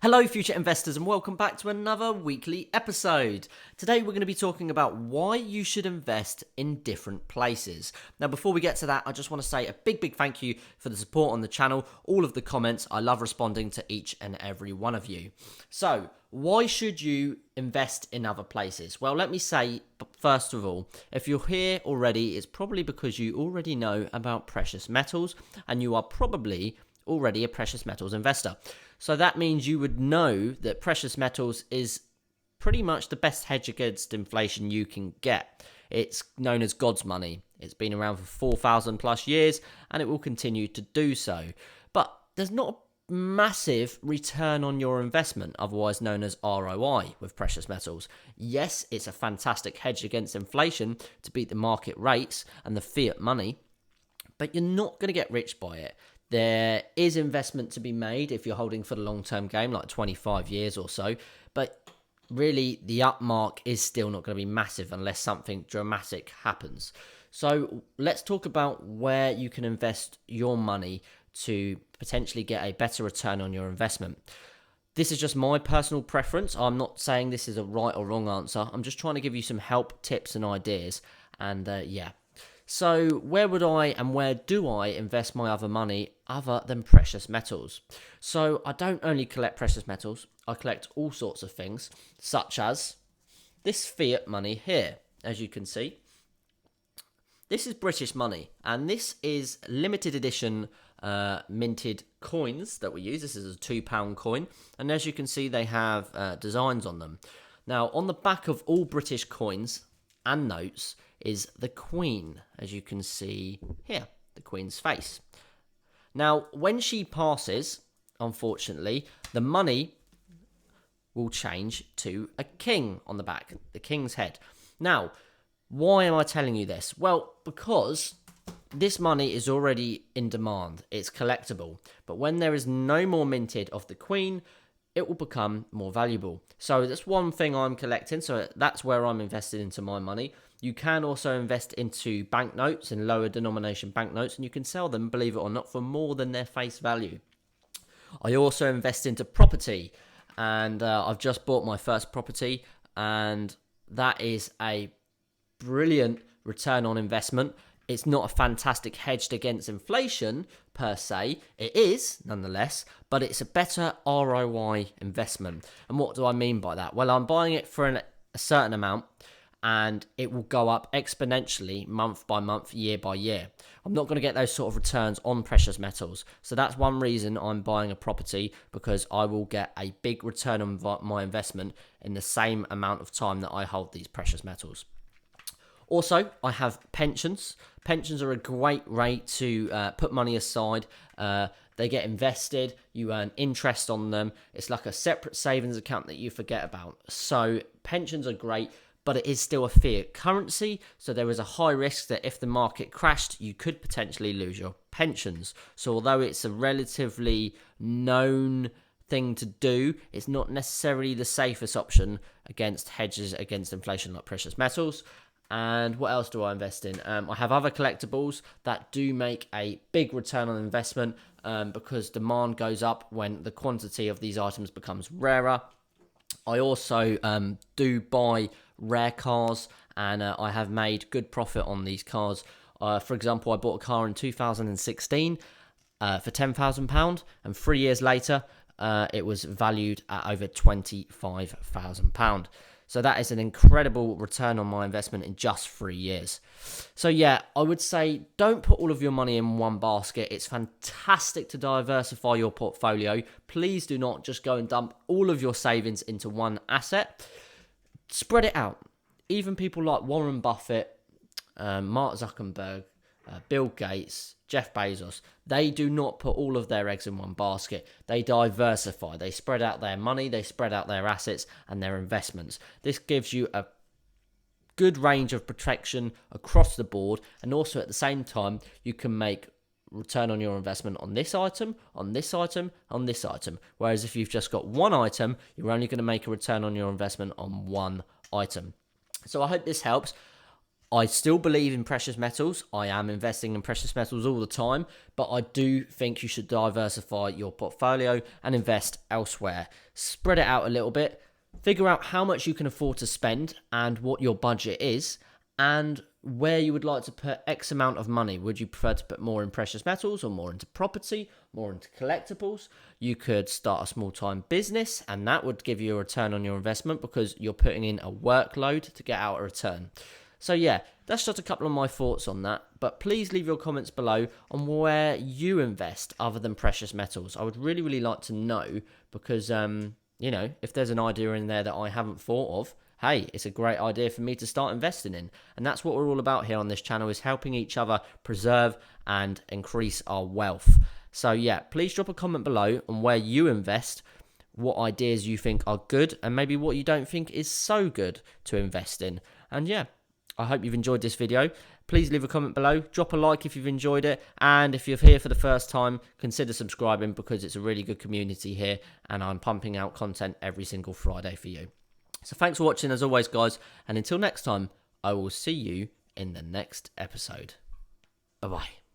Hello, future investors, and welcome back to another weekly episode. Today, we're going to be talking about why you should invest in different places. Now, before we get to that, I just want to say a big thank you for the support on the channel, all of the comments. I love responding to each and every one of you. So, why should you invest in other places? Well, let me say, first of all, if you're here already, it's probably because you already know about precious metals, and you are probably already a precious metals investor. So that means you would know that precious metals is pretty much the best hedge against inflation you can get. It's known as God's money. It's been around for 4,000 plus years and it will continue to do so. But there's not a massive return on your investment, otherwise known as ROI, with precious metals. Yes, it's a fantastic hedge against inflation to beat the market rates and the fiat money, but you're not going to get rich by it. There is investment to be made if you're holding for the long-term game, like 25 years or so. But really, the upmark is still not going to be massive unless something dramatic happens. So let's talk about where you can invest your money to potentially get a better return on your investment. This is just my personal preference. I'm not saying this is a right or wrong answer. I'm just trying to give you some help, tips, and ideas. And So where would I and where do I invest my other money other than precious metals? So I don't only collect precious metals, I collect all sorts of things, such as this fiat money here, as you can see. This is British money, and this is limited edition minted coins that we use. This is a £2 coin, and as you can see, they have designs on them. Now, on the back of all British coins and notes is the Queen, as you can see here, the Queen's face. Now, when she passes, unfortunately, the money will change to a king on the back, the king's head. Now, why am I telling you this? Well, because this money is already in demand. It's collectible. But when there is no more minted of the Queen, it will become more valuable. So that's one thing I'm collecting. So that's where I'm invested into my money. You can also invest into banknotes and lower denomination banknotes, and you can sell them, believe it or not, for more than their face value. I also invest into property, and I've just bought my first property, and that is a brilliant return on investment. It's not a fantastic hedged against inflation per se. It is, nonetheless, but it's a better ROI investment. And what do I mean by that? Well, I'm buying it for a certain amount, and it will go up exponentially month by month, year by year. I'm not going to get those sort of returns on precious metals. So that's one reason I'm buying a property, because I will get a big return on my investment in the same amount of time that I hold these precious metals. Also, I have pensions. Pensions are a great way to put money aside. They get invested. You earn interest on them. It's like a separate savings account that you forget about. So pensions are great, but it is still a fiat currency. So there is a high risk that if the market crashed, you could potentially lose your pensions. So although it's a relatively known thing to do, it's not necessarily the safest option against hedges against inflation like precious metals. And what else do I invest in? I have other collectibles that do make a big return on investment because demand goes up when the quantity of these items becomes rarer. I also do buy rare cars, and I have made good profit on these cars. For example, I bought a car in 2016 for £10,000, and 3 years later, it was valued at over £25,000. So that is an incredible return on my investment in just 3 years. So yeah, I would say don't put all of your money in one basket. It's fantastic to diversify your portfolio. Please do not just go and dump all of your savings into one asset. Spread it out. Even people like Warren Buffett, Mark Zuckerberg, Bill Gates, Jeff Bezos, they do not put all of their eggs in one basket. They diversify. They spread out their money, they spread out their assets and their investments. This gives you a good range of protection across the board, and also at the same time, you can make return on your investment on this item, on this item, on this item. Whereas if you've just got one item, you're only going to make a return on your investment on one item. So I hope this helps. I still believe in precious metals. I am investing in precious metals all the time, but I do think you should diversify your portfolio and invest elsewhere. Spread it out a little bit. Figure out how much you can afford to spend and what your budget is, and where you would like to put X amount of money. Would you prefer to put more in precious metals or more into property, more into collectibles? You could start a small time business, and that would give you a return on your investment because you're putting in a workload to get out a return. So yeah, that's just a couple of my thoughts on that. But please leave your comments below on where you invest other than precious metals. I would really, really like to know because, if there's an idea in there that I haven't thought of, hey, it's a great idea for me to start investing in. And that's what we're all about here on this channel, is helping each other preserve and increase our wealth. So yeah, please drop a comment below on where you invest, what ideas you think are good, and maybe what you don't think is so good to invest in. And yeah, I hope you've enjoyed this video. Please leave a comment below, drop a like if you've enjoyed it, and if you're here for the first time, consider subscribing because it's a really good community here and I'm pumping out content every single Friday for you. So thanks for watching as always, guys, and until next time, I will see you in the next episode. Bye-bye.